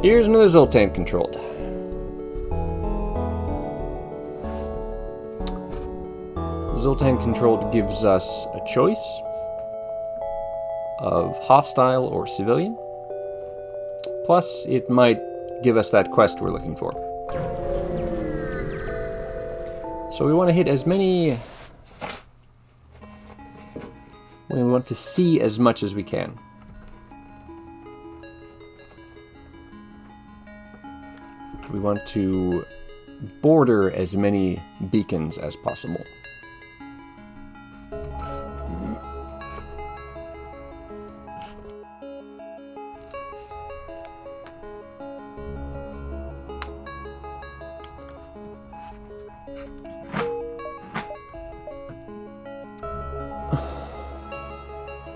Here's another Zoltan controlled. Zoltan controlled gives us a choice of hostile or civilian. Plus, it might give us that quest we're looking for. So we want to hit as many... We want to see as much as we can. We want to border as many beacons as possible.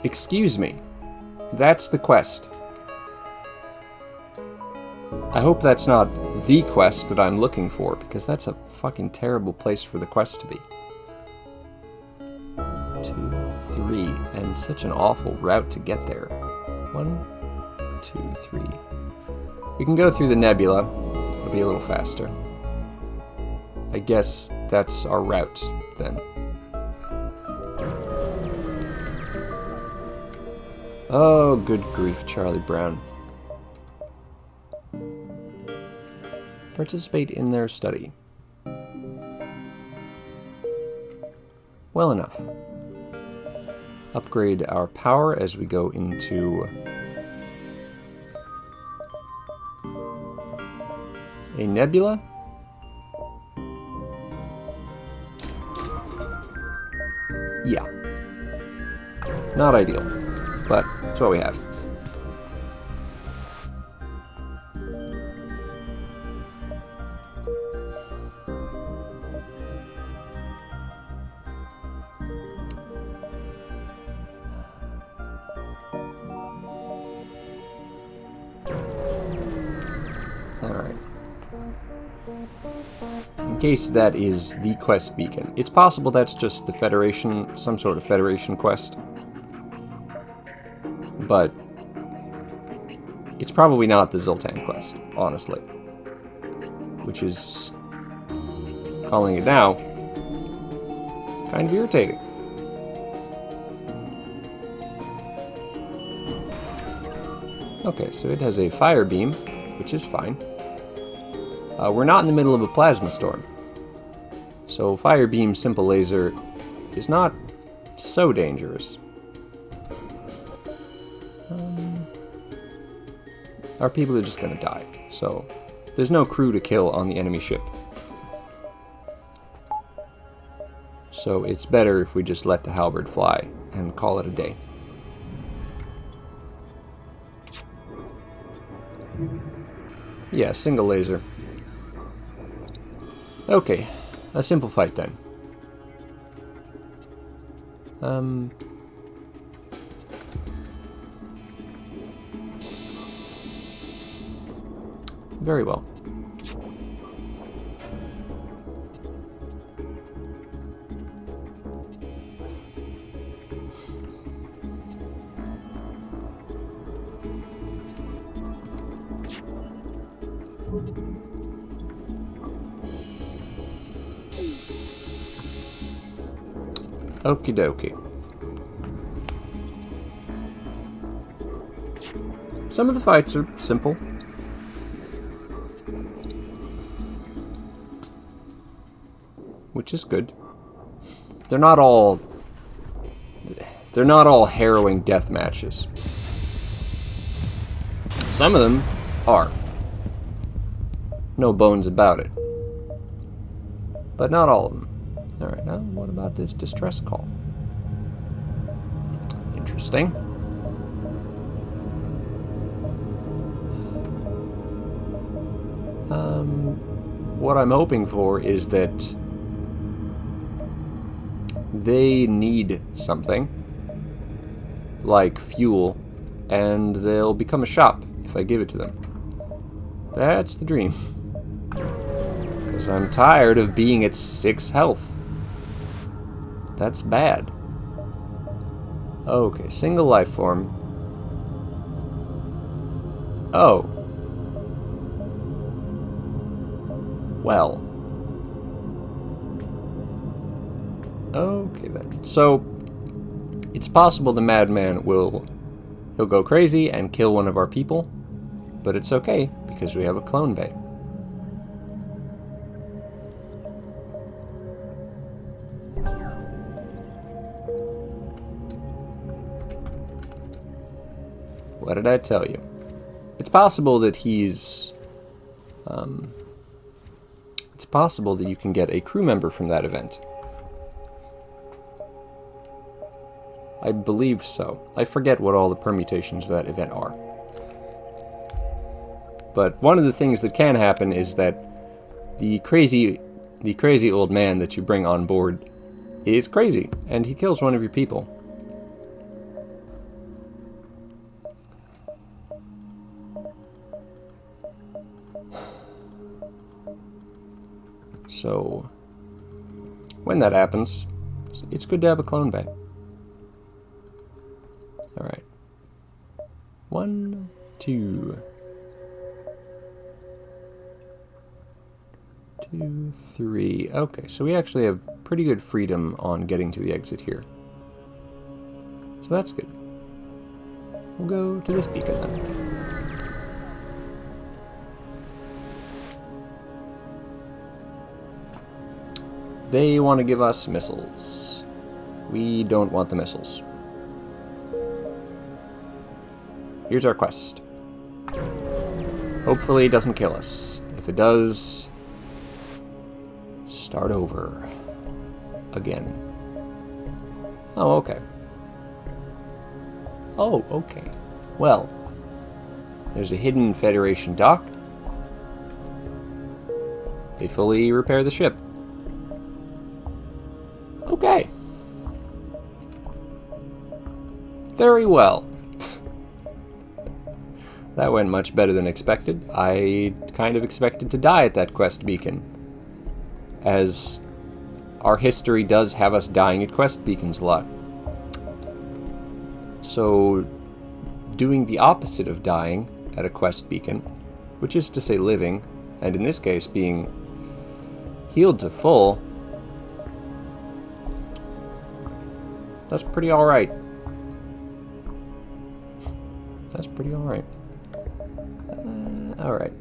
Excuse me. That's the quest. I hope that's not the quest that I'm looking for, because that's a fucking terrible place for the quest to be. 2, 3, and such an awful route to get there. 1, 2, 3. We can go through the nebula. It'll be a little faster. I guess that's our route, then. Oh, good grief, Charlie Brown. Participate in their study. Well enough. Upgrade our power as we go into a nebula. Yeah. Not ideal, but it's what we have. Alright. In case that is the quest beacon. It's possible that's just the Federation, some sort of Federation quest. But it's probably not the Zoltan quest, honestly. Which is, calling it now, kind of irritating. Okay, so it has a fire beam, which is fine. We're not in the middle of a plasma storm. So fire beam simple laser is not so dangerous. Our people are just gonna die, so there's no crew to kill on the enemy ship. So it's better if we just let the halberd fly and call it a day. Yeah, single laser. Okay, a simple fight then. Very well. Okie dokie. Some of the fights are simple. Which is good. They're not all harrowing death matches. Some of them are. No bones about it. But not all of them. Alright, now what about this distress call? Interesting. What I'm hoping for is that they need something, like fuel, and they'll become a shop if I give it to them. That's the dream. Because I'm tired of being at 6 health. That's bad. Okay, single life form. Oh. Well. Okay then. So, it's possible the madman he'll go crazy and kill one of our people, but it's okay, because we have a clone bay. What did I tell you? It's possible that it's possible that you can get a crew member from that event. I believe so. I forget what all the permutations of that event are. But one of the things that can happen is that the crazy old man that you bring on board is crazy, and he kills one of your people. So, when that happens, it's good to have a clone bay. Alright. 1, 2, 2, 3. Okay, so we actually have pretty good freedom on getting to the exit here. So that's good. We'll go to this beacon then. They want to give us missiles. We don't want the missiles. Here's our quest. Hopefully it doesn't kill us. If it does, start over again. Oh, okay. Oh, okay. Well, there's a hidden Federation dock. They fully repair the ship. Okay. Very well. That went much better than expected. I kind of expected to die at that quest beacon, as our history does have us dying at quest beacons a lot. So, doing the opposite of dying at a quest beacon, which is to say living, and in this case being healed to full, that's pretty alright. That's pretty alright. Alright.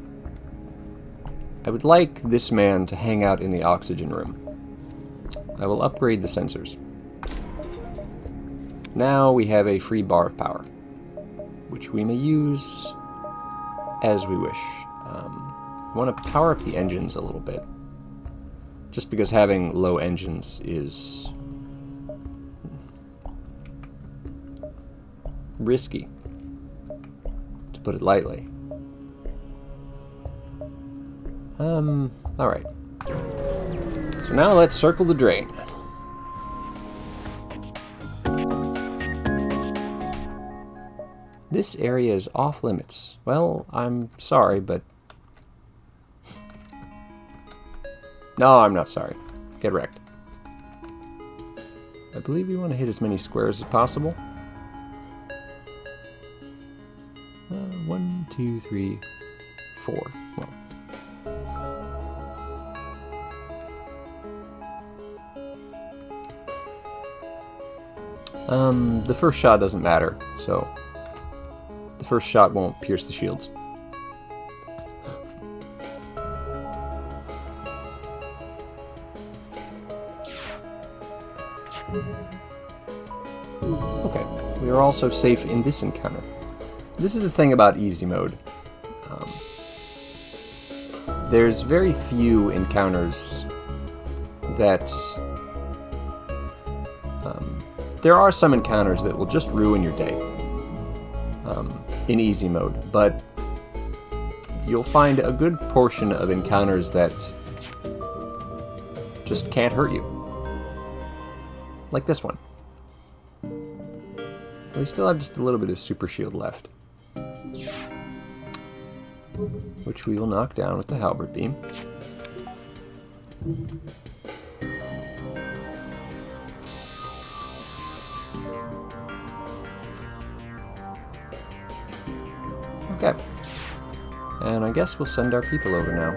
I would like this man to hang out in the oxygen room. I will upgrade the sensors. Now we have a free bar of power, which we may use as we wish. I want to power up the engines a little bit, just because having low engines is risky, to put it lightly. Alright. So now let's circle the drain. This area is off limits. Well, I'm sorry, but... No, I'm not sorry. Get wrecked. I believe we want to hit as many squares as possible. 1, 2, 3, 4. Well. The first shot doesn't matter, so the first shot won't pierce the shields. Okay, we are also safe in this encounter. This is the thing about easy mode. There's very few encounters that... there are some encounters that will just ruin your day in easy mode, but you'll find a good portion of encounters that just can't hurt you. Like this one. So we still have just a little bit of super shield left, which we will knock down with the halberd beam. Okay. And I guess we'll send our people over now.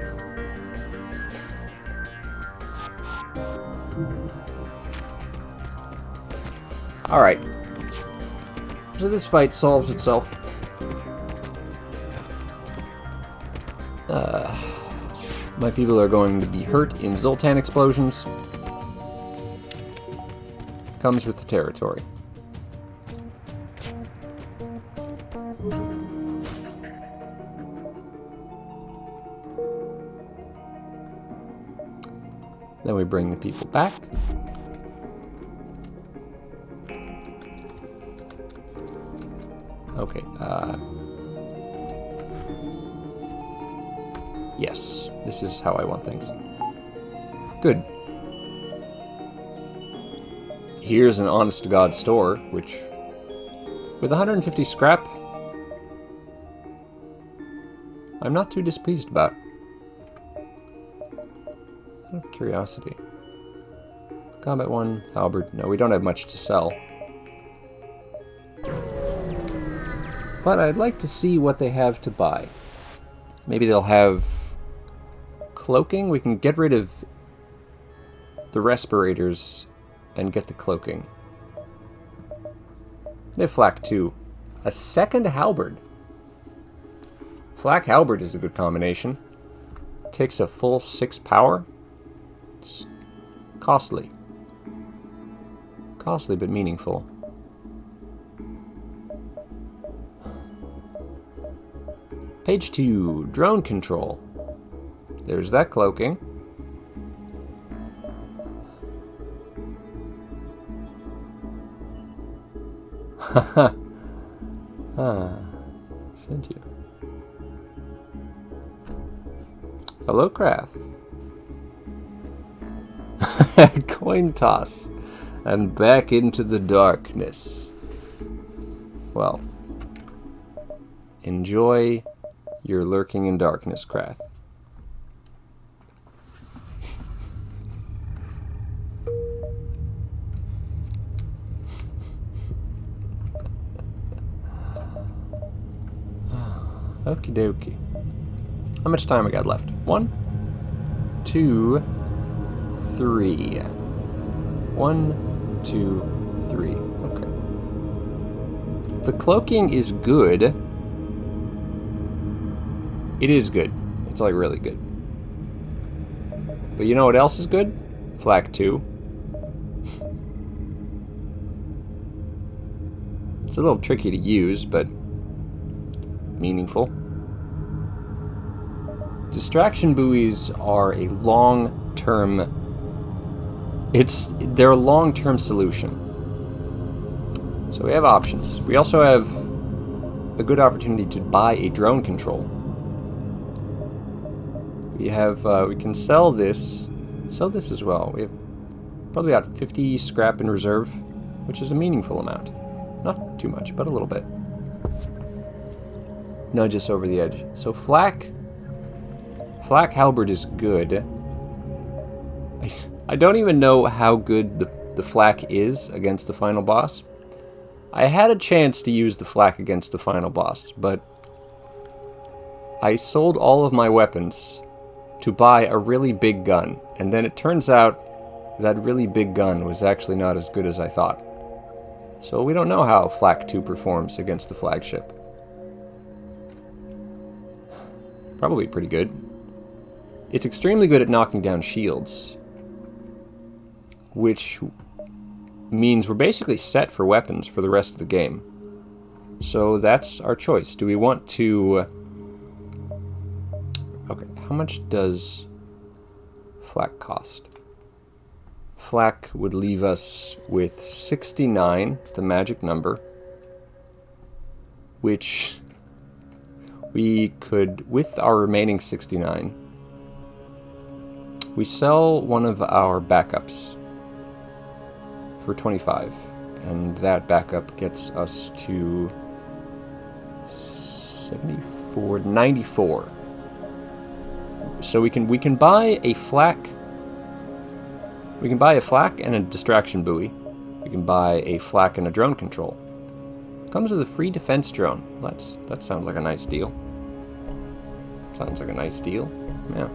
Alright. So this fight solves itself. My people are going to be hurt in Zoltan explosions. Comes with the territory. Then we bring the people back. Okay, yes, this is how I want things. Good. Here's an honest-to-God store, which, with 150 scrap, I'm not too displeased about. Out of curiosity. Combat 1, halberd. No, we don't have much to sell. But I'd like to see what they have to buy. Maybe they'll have cloaking? We can get rid of the respirators and get the cloaking. They have flak too. A second halberd. Flak halberd is a good combination. Takes a full 6 power. It's costly. Costly but meaningful. Page 2, drone control. There's that cloaking. Haha. Sent you. Hello, Craft. Coin toss. And back into the darkness. Well. Enjoy your lurking in darkness, Craft. Okie dokie. How much time we got left? 1, 2, 3. 1, 2, 3. Okay. The cloaking is good. It is good. It's like really good. But you know what else is good? Flak 2. It's a little tricky to use, but meaningful. Distraction buoys are a long-term... They're a long-term solution. So we have options. We also have a good opportunity to buy a drone control. We have, we can sell this as well. We have probably about 50 scrap in reserve, which is a meaningful amount. Not too much, but a little bit. Nudge us over the edge. So flak halberd is good. I don't even know how good the flak is against the final boss. I had a chance to use the flak against the final boss, but I sold all of my weapons to buy a really big gun, and then it turns out that really big gun was actually not as good as I thought. So we don't know how Flak 2 performs against the flagship. Probably pretty good. It's extremely good at knocking down shields, which means we're basically set for weapons for the rest of the game. So that's our choice. Do we want to... Okay, how much does flak cost? Flak would leave us with 69, the magic number, which we could, with our remaining 69, we sell one of our backups for 25, and that backup gets us to 74, 94. So we can buy a flak. We can buy a flak and a distraction buoy. We can buy a flak and a drone control. Comes with a free defense drone. That sounds like a nice deal. Sounds like a nice deal. Yeah.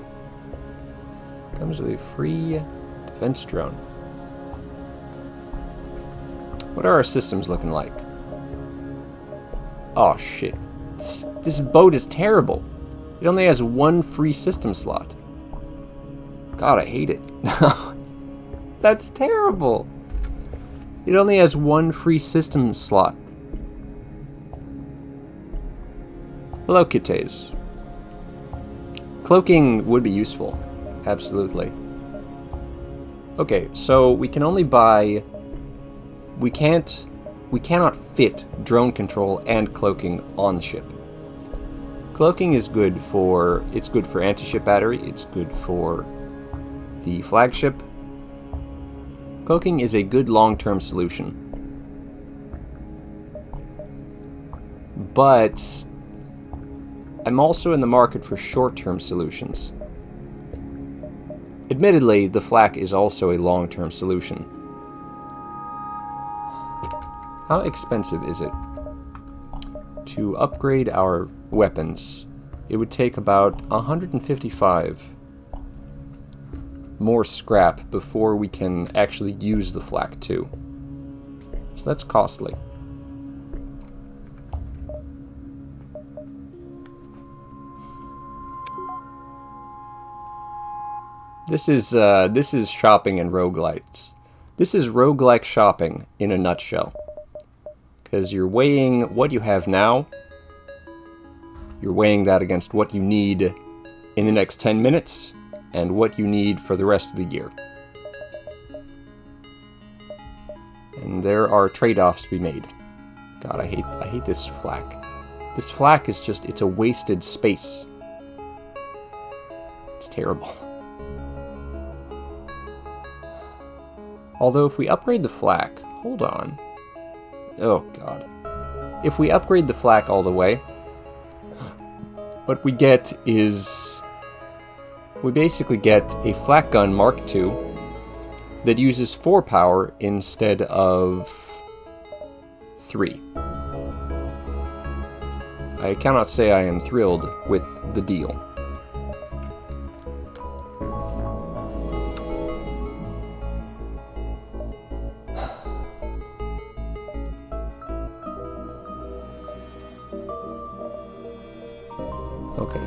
Comes with a free defense drone. What are our systems looking like? Oh shit. This boat is terrible. It only has one free system slot. God, I hate it. That's terrible. It only has one free system slot. Hello, Kittes. Cloaking would be useful. Absolutely. Okay, so we can only buy... We cannot fit drone control and cloaking on the ship. Cloaking is good for... It's good for anti-ship battery. It's good for the flagship. Cloaking is a good long-term solution. But I'm also in the market for short-term solutions. Admittedly, the flak is also a long-term solution. How expensive is it to upgrade our weapons? It would take about 155 more scrap before we can actually use the flak too. So that's costly. This is shopping and roguelites. This is roguelike shopping in a nutshell. Because you're weighing what you have now, you're weighing that against what you need in the next 10 minutes, and what you need for the rest of the year. And there are trade-offs to be made. God, I hate this flak. This flak is just, it's a wasted space. It's terrible. Although if we upgrade the flak, hold on. Oh god. If we upgrade the flak all the way, what we get is... We basically get a flak gun Mark II that uses 4 power instead of 3. I cannot say I am thrilled with the deal. Okay.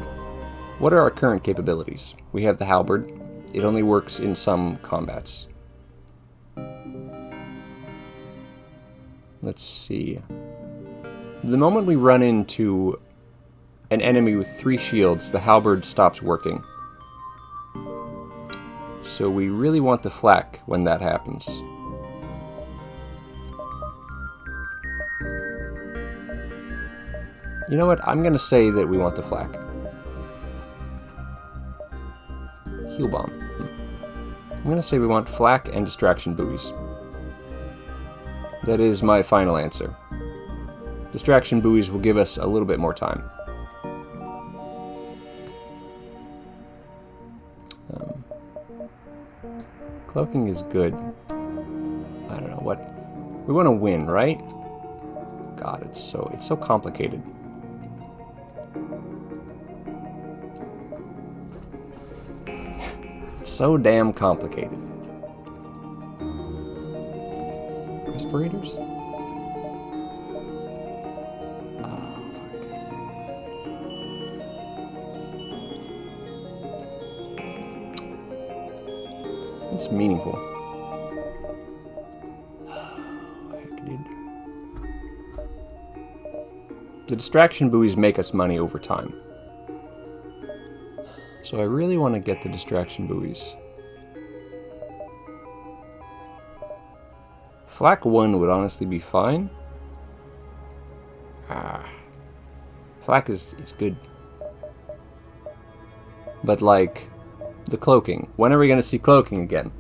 What are our current capabilities? We have the halberd. It only works in some combats. Let's see. The moment we run into an enemy with 3 shields, the halberd stops working. So we really want the flak when that happens. You know what? I'm going to say that we want the flak. Heal bomb. I'm going to say we want flak and distraction buoys. That is my final answer. Distraction buoys will give us a little bit more time. Cloaking is good. I don't know what... We want to win, right? God, it's so complicated. It's so damn complicated. Respirators? Oh, fuck. It's meaningful. Heck, dude. The distraction buoys make us money over time. So I really want to get the distraction buoys. Flak 1 would honestly be fine. Flak is good. But like, the cloaking. When are we going to see cloaking again?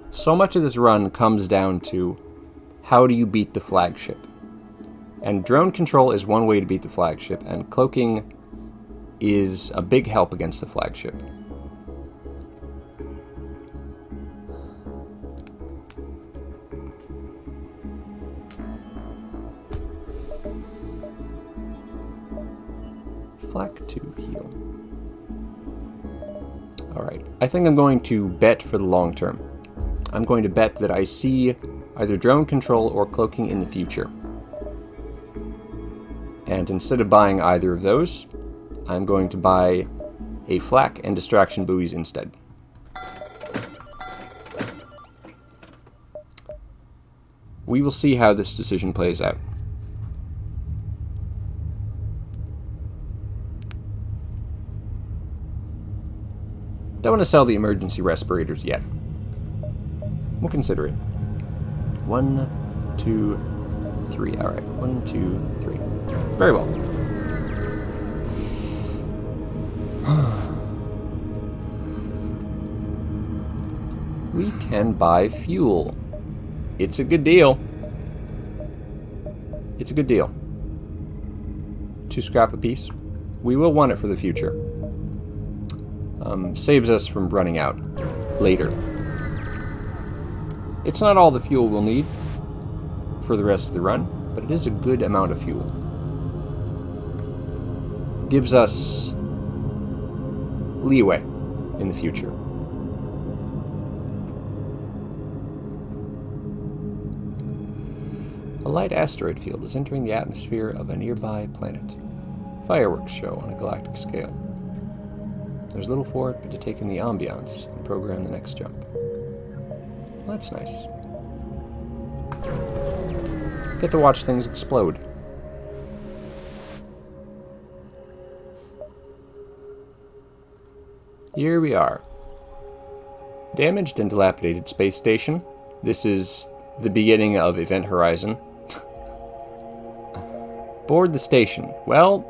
So much of this run comes down to how do you beat the flagship? And drone control is one way to beat the flagship, and cloaking is a big help against the flagship. Flak 2 heal. Alright, I think I'm going to bet for the long term. I'm going to bet that I see either drone control or cloaking in the future. And instead of buying either of those, I'm going to buy a flak and distraction buoys instead. We will see how this decision plays out. Don't want to sell the emergency respirators yet. We'll consider it. 1, 2, 3. Alright, 1, 2, 3. Very well. We can buy fuel. It's a good deal. It's a good deal. 2 scrap apiece. We will want it for the future. Saves us from running out later. It's not all the fuel we'll need for the rest of the run, but it is a good amount of fuel. Gives us leeway in the future. A light asteroid field is entering the atmosphere of a nearby planet. Fireworks show on a galactic scale. There's little for it but to take in the ambiance and program the next jump. Well, that's nice. Get to watch things explode. Here we are. Damaged and dilapidated space station. This is the beginning of Event Horizon. Board the station. Well,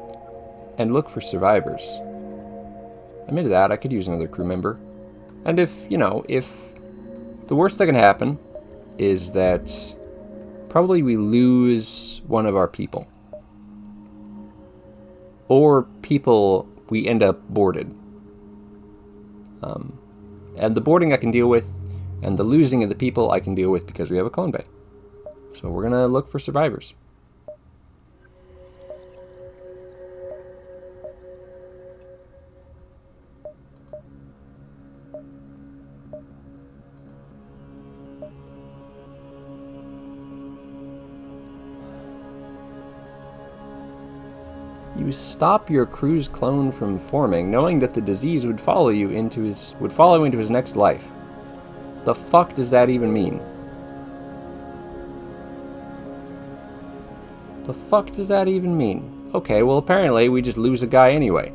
and look for survivors. I'm into that. I could use another crew member. And if the worst that can happen is that probably we lose one of our people. Or people we end up boarded. And the boarding I can deal with, and the losing of the people I can deal with because we have a clone bay. So we're going to look for survivors. You stop your crew's clone from forming, knowing that the disease would follow into his next life. The fuck does that even mean? The fuck does that even mean? Okay, well apparently we just lose a guy anyway.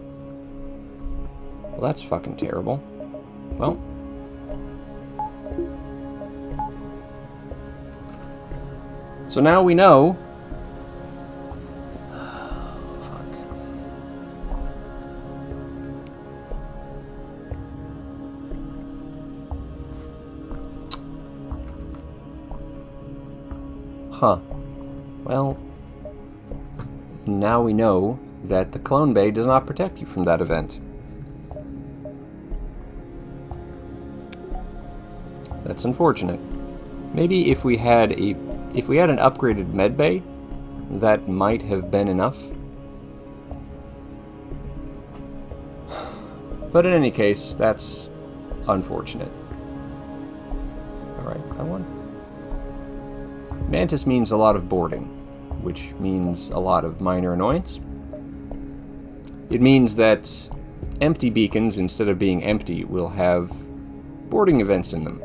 Well, that's fucking terrible. Well. So now we know. Huh. Well, now we know that the clone bay does not protect you from that event. That's unfortunate. Maybe if we had an upgraded med bay, that might have been enough. But in any case, that's unfortunate. Alright, I won. Mantis means a lot of boarding, which means a lot of minor annoyance. It means that empty beacons, instead of being empty, will have boarding events in them.